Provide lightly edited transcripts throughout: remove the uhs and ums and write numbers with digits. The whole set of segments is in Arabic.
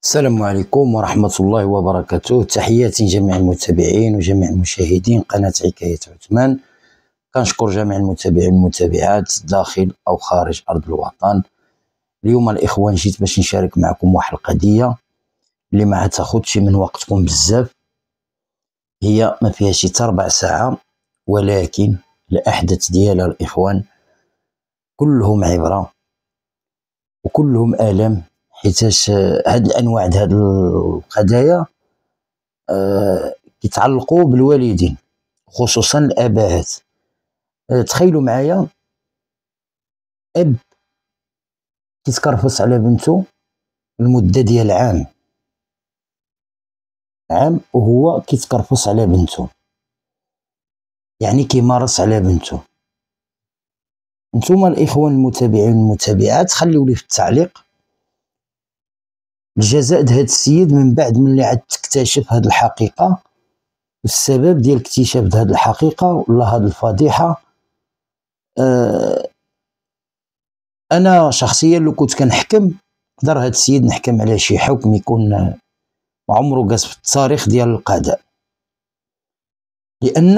السلام عليكم ورحمة الله وبركاته. تحياتي جميع المتابعين وجميع المشاهدين قناة حكاية عثمان. كنشكر جميع المتابعين والمتابعات داخل أو خارج أرض الوطن. اليوم الإخوان جيت باش نشارك معكم واحد القضية اللي ما تاخدش من وقتكم بزاف، هي ما فيها شي 4 ساعة، ولكن الأحداث ديالها الإخوان كلهم عبرة وكلهم آلام، حيتاش هاد الانواع د هاد القضايا كيتعلقوا بالوالدين خصوصا الاباءات. تخيلوا معايا اب كيتكرفص على بنته لمده ديال عام وهو كيتكرفص على بنته، يعني كيمارس على بنته. نتوما الاخوان المتابعين والمتابعات خليوا لي في التعليق الجزاء د هذا السيد من بعد ملي عاد تكتشف هذه الحقيقة، والسبب ديال اكتشاف هذه الحقيقة ولا هذه الفضيحة. أنا شخصيا لو كنت كنحكم نقدر هذا السيد نحكم على شي حكم يكون ما عمره قاس في التاريخ ديال القضاء، لأن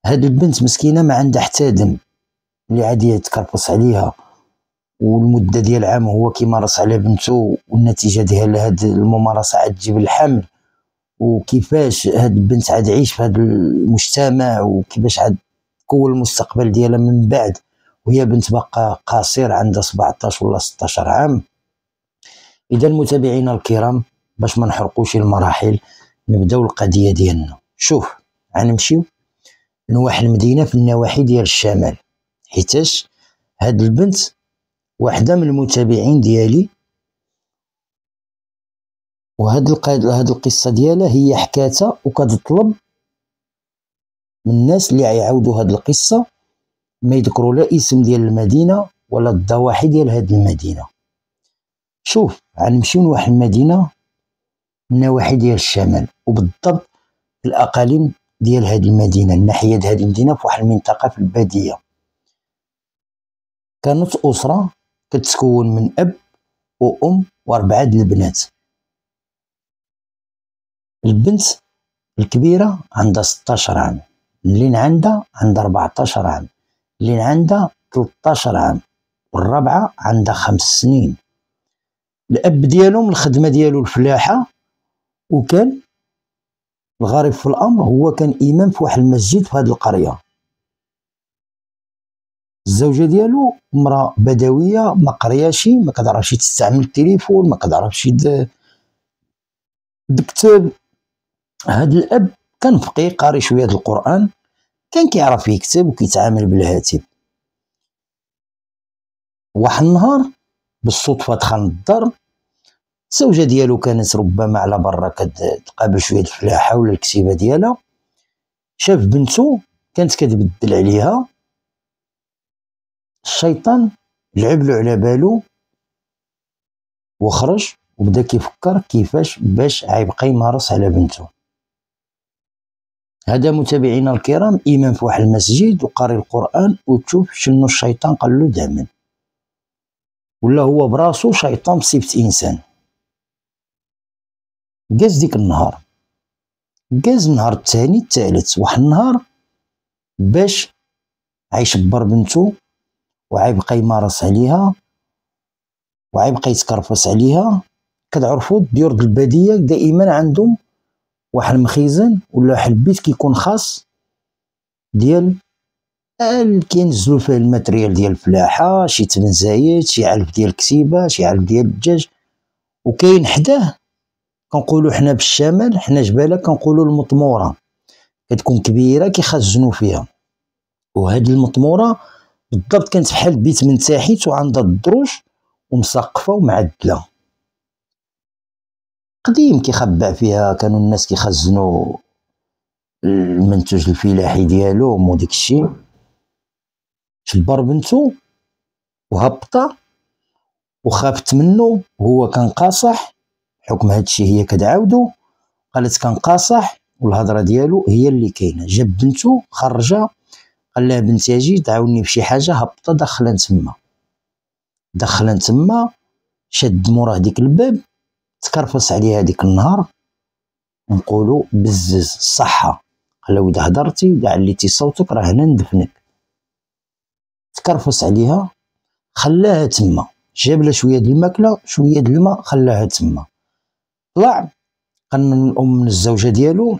هذه البنت مسكينة ما عندها حتى دم اللي عاد يتكرفص عليها، والمدة ديال عام هو كيمارس على بنته، والنتيجة ديال هذه الممارسة عاد تجيب الحمل، وكيفاش هاد البنت عاد تعيش في هذا المجتمع، وكيفاش عاد تكون المستقبل ديالها من بعد وهي بنت باقا قصير عندها 17 ولا 16 عام. اذا متابعينا الكرام باش ما نحرقوش المراحل نبداو القضيه ديالنا. شوف غنمشيو لواحد المدينه في النواحي ديال الشمال، حيتاش هاد البنت واحده من المتابعين ديالي، وهاد القصه ديالها هي حكاتها وكتطلب من الناس اللي يعاودوا هاد القصه ما يذكروا لا اسم ديال المدينه ولا الضواحي ديال هاد المدينه. شوف غنمشيو لواحد المدينه من النواحي ديال الشمال، وبالضبط الاقاليم ديال هاد المدينه، الناحيه ديال هاد المدينه في واحد المنطقه في الباديه. كانت اسره كتكون من اب وام واربعه د البنات. البنت الكبيره عندها 16 عام، اللي عندها 14 عام، اللي عندها 13 عام، والرابعه عندها 5 سنين. الاب ديالهم الخدمه ديالو الفلاحه، وكان الغريب في الامر هو كان امام في واحد المسجد في هذه القريه. الزوجه ديالو امراه بدويه ما قرياشي، ما كتعرفش تستعمل التليفون، ما كتعرفش تكتب. هذا الاب كان فقيه قاري شويه القران، كان كيعرف يكتب وكيتعامل بالهاتف. واحد النهار بالصدفه دخل للدار، الزوجه ديالو كانت ربما على برا كتقابل شويه الفلاحه ولا الكتيبه ديالها، شاف بنته كانت كتبدل عليها. الشيطان لعب له على بالو وخرج وبدا كيفكر كيفاش باش غيبقى يمارس على بنته. هذا متابعينا الكرام امام في واحد المسجد وقاري القران، وتشوف شنو الشيطان قال له دائما، ولا هو براسو شيطان بصفه انسان. جاز ديك النهار، جاز النهار الثاني الثالث، واحد النهار باش غيشبر بنته وغيبقى يمارس عليها وغيبقى يتكرفس عليها. كتعرفوا الديور د الباديه دائما عندهم واحد المخزن ولا واحد البيت كيكون خاص ديال كينزلوا فيه الماتريال ديال الفلاحه، شي تبنزايت، شي علف ديال الكتيبه، شي علف ديال الدجاج. وكاين حداه كنقولوا حنا بالشمال، حنا جباله كنقولوا المطموره، كتكون كبيره كيخزنوا فيها. وهاد المطموره بالضبط كانت بحال بيت من تحت وعندها الدروج ومسقفه ومعدله قديم كيخبع فيها. كانوا الناس كيخزنوا المنتوج الفلاحي ديالهم وديك الشيء. شبر بنته وهبطه وخافت منه، هو كان قاصح حكم هاد الشيء، هي كتعاودو قالت كان قاصح والهضره ديالو هي اللي كاينه. جاب بنته خرجها قال لها بنتي اجي تعاوني بشي حاجه، هبطه دخلها تما. شد موراه ديك الباب تكرفس عليها ديك النهار، نقولوا بزز الصحة. قال له إذا هدرتي إذا عليتي صوتك راه هنا ندفنك. تكرفس عليها، خلاها تما، جاب لها شوية د الماكلة شوية د الماء، خلاها تما. طلع قال الأم من الزوجة ديالو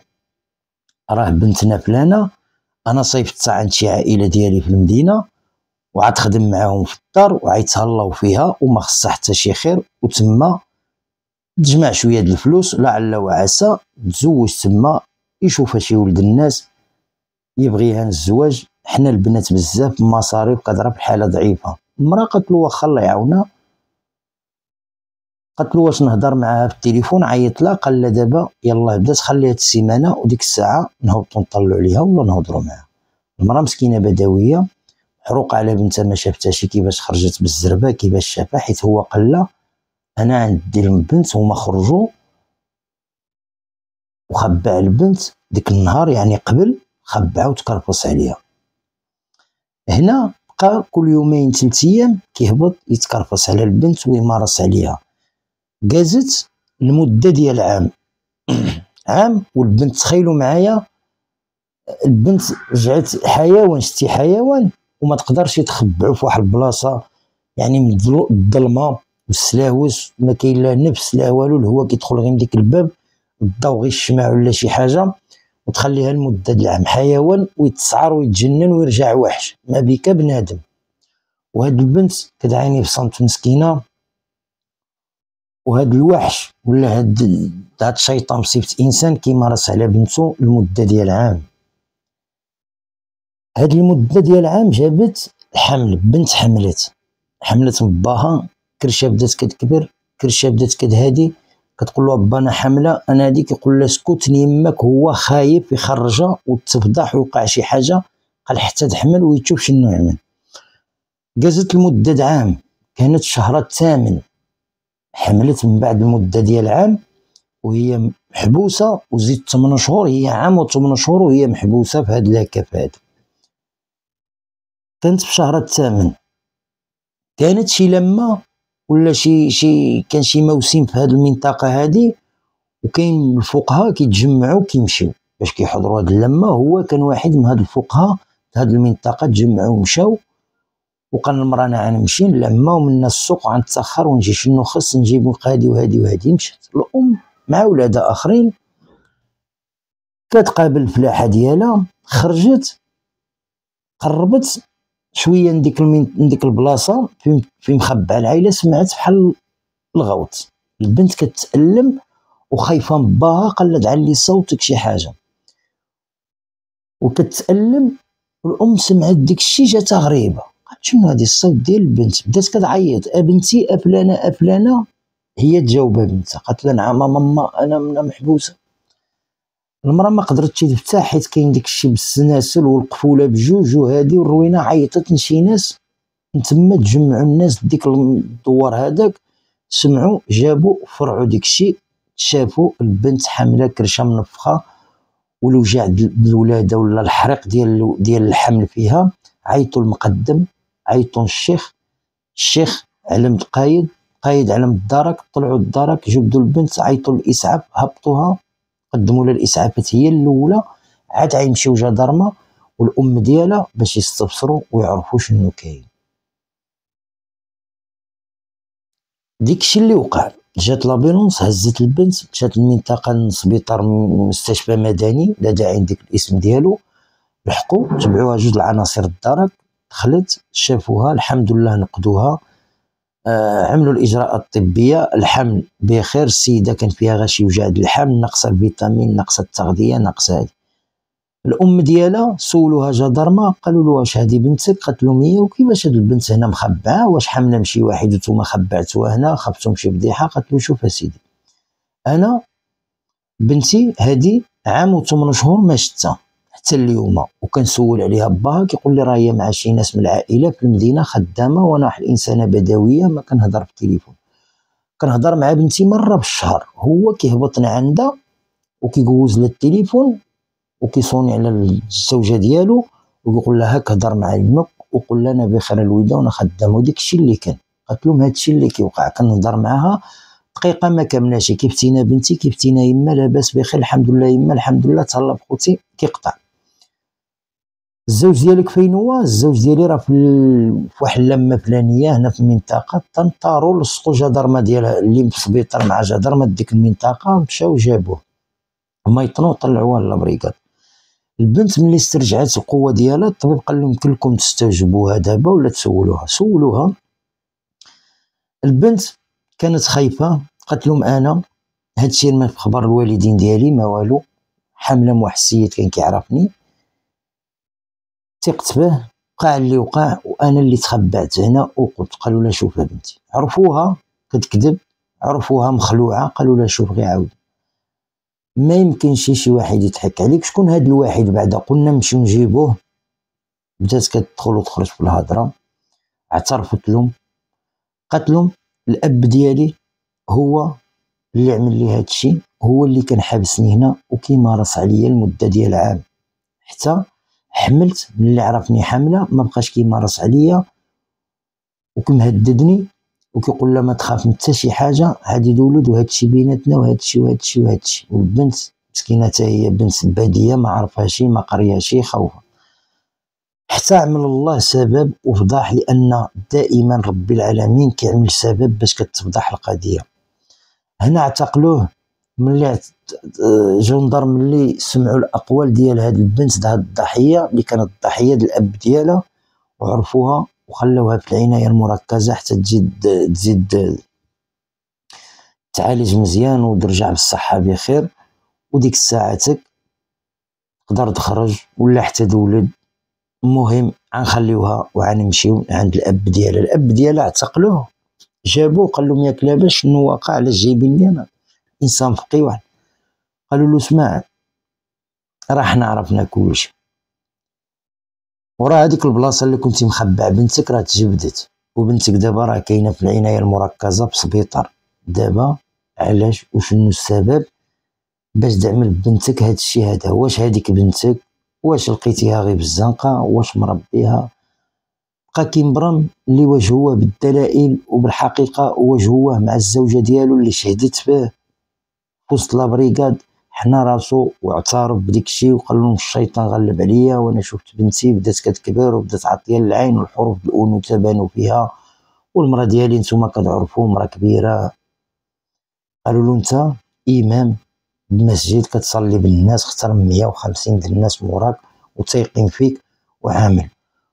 راه بنتنا فلانة أنا صيفطتها عند شي عائلة ديالي في المدينة وعاد تخدم معاهم في الدار وعيتهلاو فيها وما خصها حتى شي خير، وتما تجمع شوية د الفلوس لعل وعسى تزوج تما، يشوفها شي ولد الناس يبغيها الزواج. حنا البنات بزاف مصاريف كضرب الحالة ضعيفة. المرا قالت له واخا الله يعاونها، قالت له واش نهضر معاها في التليفون، عيط لها قال لها دابا يلاه بدات خليها السيمانة وديك الساعة نهبطو نطلعو عليها ولا نهضرو معاها. المرا مسكينة بدوية محروقة على بنتها ما شافتهاش كيفاش خرجت بالزربة كيفاش شافها، حيت هو قال لها أنا عندي البنت هما خرجوا وخبع البنت ديك النهار، يعني قبل خبعها وتكرفص عليها. هنا بقى كل يومين 3 أيام كيهبط يتكرفص على البنت ويمارس عليها. قازت المدة ديال عام عام والبنت تخيلوا معايا البنت رجعت حيوان، شتي حيوان وما تقدرش يتخبعوا في واحد البلاصة، يعني من الظلمة والسلاوس ما كاين لا نفس لا والو، الهواء كيدخل غير من ديك الباب، الضوء غير الشمع ولا شي حاجة، وتخليها لمدة العام حيوان ويتسعر ويتجنن ويرجع وحش ما بيك بنادم. وهاد البنت كتعاني بصمت مسكينة، وهاد الوحش ولا هاد الشيطان بصفة انسان كيمارس على بنته لمدة ديال عام. هاد المدة ديال عام جابت الحمل، بنت حملت باها، كرشها بدات كتكبر، كرشها بدات كتهادي، كتقول له با انا حامله انا هادي، كيقول لها اسكت يماك، هو خايف يخرجها وتفضح ويوقع شي حاجه، قال حتى تحمل ويتشوف شنو يعمل. جازت المده عام، كانت الشهر الثامن حملت من بعد المده ديال عام وهي محبوسه، وزيد 8 شهور، هي عام و8 شهور وهي محبوسه في هاد الهكاف هاد. كانت في الشهر الثامن، كانت شي لما ولا كان شي موسم في هاد المنطقه هادي، وكاين الفقهاء كيتجمعوا كيمشيو باش كيحضروا هاد اللمه. هو كان واحد من هاد الفقهاء في هاد المنطقه، تجمعوا ومشاو، وقال المراه انا غنمشي نلمه ومن السوق وغنتاخر ونجي شنو خص نجيب هادي وهادي وهادي. مشات الام مع ولادها اخرين، كتقابل الفلاحه ديالها، خرجت قربت شويه من ديك البلاصه في مخبع العائله، سمعت بحال الغوت، البنت كتألم وخايفه من باها، قال لها علي صوتك شي حاجه، وكتألم. والام سمعت ديك الشيء جاتها غريبه، قالت شنو هادي الصوت ديال البنت، بدات كتعيط ابنتي افلانه افلانه. هي تجاوبها بنتها قالت لها نعم ماما انا محبوسه. المراه ما قدرتش تفتح حيت كاين داك الشيء بالسناسل والقفوله بجوج وهادي والروينه، عيطت لشي ناس تما، تجمعوا الناس ديك الدوار هذاك، سمعوا جابوا فرعوا ديك الشيء، شافوا البنت حامله كرشه منفخه والوجع الولاده ولا الحريق ديال الحمل فيها. عيطوا المقدم، عيطوا الشيخ علم القايد، قايد علم الدرك، طلعوا الدرك جبدوا البنت، عيطوا الاسعاف هبطوها، قدموا لها الاسعافات هي الاولى، عاد غيمشيو جدرمه والام ديالها باش يستبصروا ويعرفوا شنو كاين. ديكشي اللي وقع، جات لابيلونس هزت البنت، مشات للمنطقه للسبيطار مستشفى مدني لا داعي نديك الاسم ديالو، لحقوا تبعوها جوج العناصر الدرك، دخلت شافوها الحمد لله نقدوها، عملوا الاجراءات الطبيه، الحمل بخير، السيده كان فيها غير شي وجع د الحمل، ناقصه الفيتامين، ناقصه التغذيه، ناقصه هادي. الام ديالها سولوها جدرمه، قالوا له واش هادي بنتك؟ قالت لهم هي. وكيفاش هاد البنت هنا مخبعه، واش حامله مشي واحد وانتم خبعتوها هنا، خفتم شي فضيحه؟ قالت له شوف اسيدي انا بنتي هادي عام و8 شهور ما شفتها حتى اليوم، وكنسول عليها باها كيقول لي راه هي مع شي ناس من العائله في المدينه خدامه، وانا واحد الانسانه بدويه ما كنهضر في التليفون، كنهضر مع بنتي مره بالشهر، هو كيهبطنا عندها وكيجوز لها التليفون وكيصوني على الزوجه ديالو ويقول لها هاك هضر مع يمك وقول لها انا بخير الوالده وانا خدام. وديك الشيء اللي كان. قالت لهم هذا الشيء اللي كيوقع، كنهضر معاها دقيقه ما كملناش، كيفتينا بنتي كيفتينا يما لاباس بخير الحمد لله يما الحمد لله تهلا بخوتي كيقطع. الزوج ديالك فين هو؟ الزوج ديالي راه في واحد اللمه فلانيه هنا في المنطقه، تنطاروا لصقوا جدرمه ديالها اللي في السبيطار مع جدرمه ديك المنطقه، مشاو جابوه هما يطنوا طلعوه للبريكاد. البنت ملي استرجعت القوه ديالها الطبيب قال لهم يمكن لكم تستوجبوها دابا ولا تسولوها. سولوها، البنت كانت خايفه، قالت لهم انا هادشي ما في خبر الوالدين ديالي ما والو، حامله مع واحد السيد كان كيعرفني، ثقت به، وقع اللي وقع وانا اللي تخبعت هنا وقلت. قالوا لا شوف بنتي، عرفوها كتكذب، عرفوها مخلوعه، قالوا لا شوف غير عاود ما يمكنش شي واحد يضحك عليك. شكون هاد الواحد؟ بعدا قلنا نمشيو نجيبوه، بدات كتدخل وتخرج في الهضره. اعترفت لهم، قالت لهم الاب ديالي هو اللي عمل لي هادشي، هو اللي كان حابسني هنا وكيمارس عليا المده ديال عام، حتى حملت ملي عرفني حامله ما بقاش كيمارس عليا وكمهددني وكيقول لا ما تخاف من حتى شي حاجه، هادي الولد وهادشي بيناتنا وهادشي وهادشي وهادشي. والبنت مسكينه حتى هي بنت باديه ما عرفهاش ما قرياش خوفه، حتى عمل الله سبب وفضح، لان دائما ربي العالمين كيعمل سبب باش كتفضح القضيه. هنا اعتقلوه ملي جندرم ملي سمعوا الاقوال ديال هاد البنت هاد الضحيه اللي كانت الضحيه ديال الاب ديالها، وعرفوها وخلوها في العنايه المركزه حتى تزيد تعالج مزيان وترجع بالصحه بخير. وديك الساعه تقدر تخرج ولا حتى تولد. المهم غنخليوها وغنمشيو عند الاب ديالها. الاب ديالها اعتقلوه، جابوه قال لهم ياك لاباس شنو واقع، علاش جايبين لي انا انسان فقي واحد؟ قالوا له اسمع راه حنا عرفنا كلشي، وراه هذيك البلاصه اللي كنتي مخبع بنتك راه تجبدت، وبنتك دابا راه كاينه في العنايه المركزه بسبيطار دابا. علاش وشنو السبب باش تعمل بنتك هاد الشيء هذا؟ واش هذيك بنتك؟ واش لقيتيها غير بالزنقه؟ واش مربيها؟ بقى كيمبرم اللي واجهوه بالدلائل وبالحقيقه، واجهوه مع الزوجه ديالو اللي شهدت به في وسط لابريكاد، حنا راسو واعترف بديك الشيء وقال لهم الشيطان غلب عليا وانا شفت بنتي بدات كتكبر وبدات عطيه العين والحروف الانوثه بانوا فيها، والمراه ديالي نتوما كتعرفوا مراه كبيره. قالوا له انت امام بمسجد كتصلي بالناس، اختار 150 ديال الناس موراك وتيقين فيك وعامل.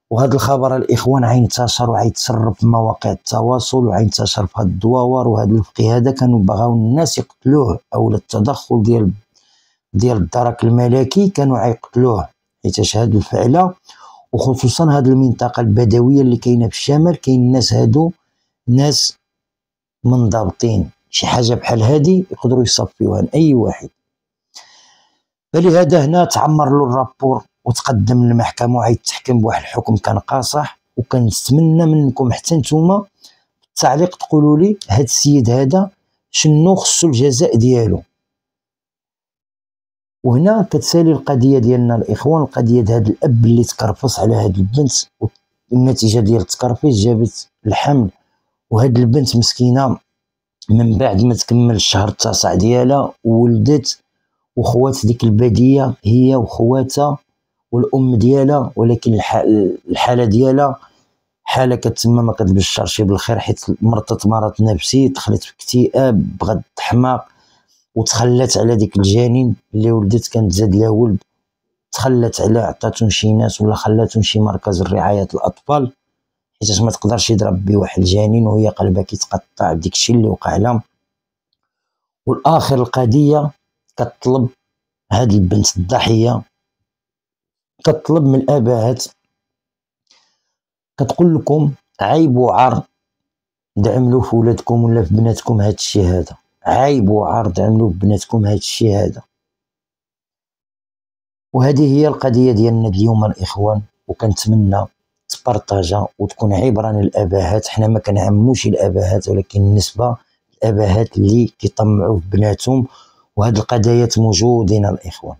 وهذا الخبر الاخوان غينتشر وغيتسرب في مواقع التواصل وغينتشر في هاد الدواور، وهذا الفقيه هذا كانوا بغاو الناس يقتلوه، او التدخل ديال الدرك الملكي كانوا غيقتلوه حيت هاد الفعله. وخصوصا هاد المنطقه البدويه اللي كاينه في الشمال، كاين الناس هادو ناس منضبطين، شي حاجه بحال هادي يقدروا يصفيوها لاي واحد. فلهذا هنا تعمر له الرابور وتقدم للمحكمه وغيتحكم بواحد الحكم كان قاصح. وكنتمنى منكم حتى نتوما في التعليق تقولوا لي هاد السيد هذا شنو خصو الجزاء ديالو. وهنا كتسالي القضيه ديالنا الاخوان، القضيه ديال هذا الاب اللي تكرفص على هاد البنت، والنتيجه ديال التكرفيس جابت الحمل. وهاد البنت مسكينه من بعد ما تكمل الشهر التاسع ديالها ولدت، وخوات ديك الباديه هي وخواتها والام ديالها، ولكن الحاله ديالها حاله كتسمى ما كتبشرش بالخير، حيت مرضت مرض نفسي، دخلت في اكتئاب، بغات تحماق وتخلت على ديك الجنين اللي ولدت، كانت زاد لها ولد تخلت عليه، عطاتهم شي ناس ولا خلاتهم شي مركز رعايه الاطفال، حيت ما تقدرش يضرب بيه واحد الجنين وهي قلبها كيتقطع بديك الشيء اللي وقع لها. والاخر القضيه كتطلب هاد البنت الضحيه، كتطلب من الاباءات، كتقول لكم عيب وعار تعملوا في ولادكم ولا في بناتكم هاد الشيء هذا، عيب وعار تعملوا في بناتكم هاد الشيء هذا. وهذه هي القضيه ديالنا اليوم الاخوان، وكنتمنى تبارطاجا وتكون عبره للاباءات. حنا ما كنعموش الاباءات، ولكن بالنسبه للاباءات اللي كيطمعوا في بناتهم، وهاد القضايا موجودين الاخوان.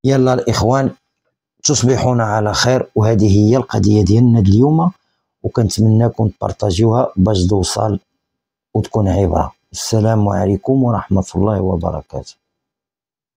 يلا الاخوان تصبحون على خير، وهذه هي القضيه ديالنا اليوم، وكنتمنىكم تبارطاجيوها باش توصل وتكون عبره. السلام عليكم ورحمة الله وبركاته.